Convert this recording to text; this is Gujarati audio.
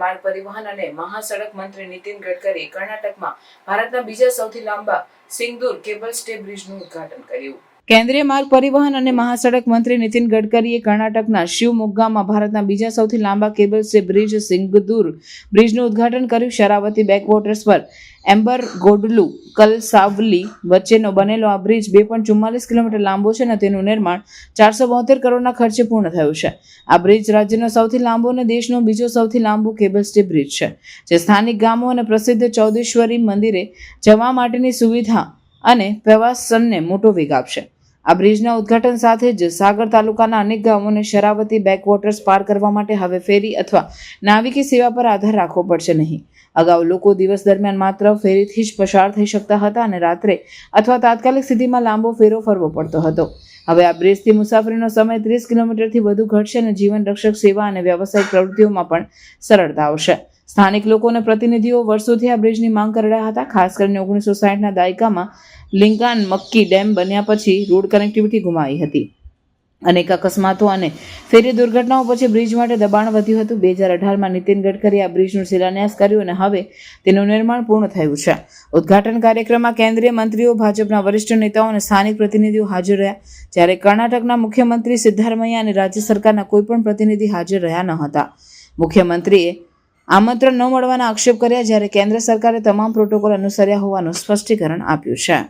માર્ગ પરિવહન અને મહાસડક મંત્રી નીતિન ગડકરીએ કર્ણાટકમાં ભારતના બીજા સૌથી લાંબા સિંગદુર કેબલ સ્ટે બ્રિજનું ઉદ્ઘાટન કર્યું. કેન્દ્રીય માર્ગ પરિવહન અને મહાસડક મંત્રી નીતિન ગડકરીએ કર્ણાટકના શિવમોગ્ગામાં ભારતના બીજા સૌથી લાંબા કેબલ સ્ટે બ્રિજ સિંગદુર બ્રિજનું ઉદ્ઘાટન કર્યું. શરાવતી બેકવોટર્સ પર એમ્બરગોડલુ કલસાવલી વચ્ચેનો બનેલો આ બ્રિજ 2.44 કિલોમીટર લાંબો છે અને તેનું નિર્માણ 472 કરોડના ખર્ચે પૂર્ણ થયું છે. આ બ્રિજ રાજ્યનો સૌથી લાંબો અને દેશનો બીજો સૌથી લાંબો કેબલ સ્ટે બ્રિજ છે, જે સ્થાનિક ગામો અને પ્રસિદ્ધ ચૌદેશ્વરી મંદિરે જવા માટેની સુવિધા અને પ્રવાસનને મોટો વેગ આપશે. આ બ્રિજના ઉદ્ઘાટન સાથે જ સાગર તાલુકાના અનેક ગામોને શરાવતી બેકવોટર્સ પાર કરવા માટે હવે ફેરી અથવા નાવિકી સેવા પર આધાર રાખવો પડશે નહીં. અગાઉ લોકો દિવસ દરમિયાન માત્ર ફેરીથી જ પસાર થઈ શકતા હતા અને રાત્રે અથવા તાત્કાલિક સ્થિતિમાં લાંબો ફેરો ફરવો પડતો હતો. હવે આ બ્રિજથી મુસાફરીનો સમય 30 કિલોમીટરથી વધુ ઘટશે અને જીવન રક્ષક સેવા અને વ્યાવસાયિક પ્રવૃત્તિઓમાં પણ સરળતા આવશે. સ્થાનિક લોકો અને પ્રતિનિધિઓ વર્ષોથી આ બ્રિજની માંગ કરી રહ્યા હતા. ખાસ કરીને 1960ના દાયકામાં લિંકાન મક્કી ડેમ બન્યા પછી રોડ કનેક્ટિવિટી ગુમાવી હતી. અનેક અકસ્માતો અને ફેરી દુર્ઘટનાઓ પછી બ્રિજ માટે દબાણ વધ્યું હતું. 2018માં નીતિન ગડકરીએ આ બ્રિજનું શિલાન્યાસ કર્યું અને હવે તેનું નિર્માણ પૂર્ણ થયું છે. ઉદ્ઘાટન કાર્યક્રમમાં કેન્દ્રીય મંત્રીઓ, ભાજપના વરિષ્ઠ નેતાઓ અને સ્થાનિક પ્રતિનિધિઓ હાજર રહ્યા, જ્યારે કર્ણાટકના મુખ્યમંત્રી સિદ્ધારમૈયા અને રાજ્ય સરકારના કોઈપણ પ્રતિનિધિ હાજર રહ્યા ન હતા. મુખ્યમંત્રીએ આમંત્રણ ન મળવાના આક્ષેપ કર્યા, જ્યારે કેન્દ્ર સરકારે તમામ પ્રોટોકોલ અનુસર્યા હોવાનું સ્પષ્ટીકરણ આપ્યું છે.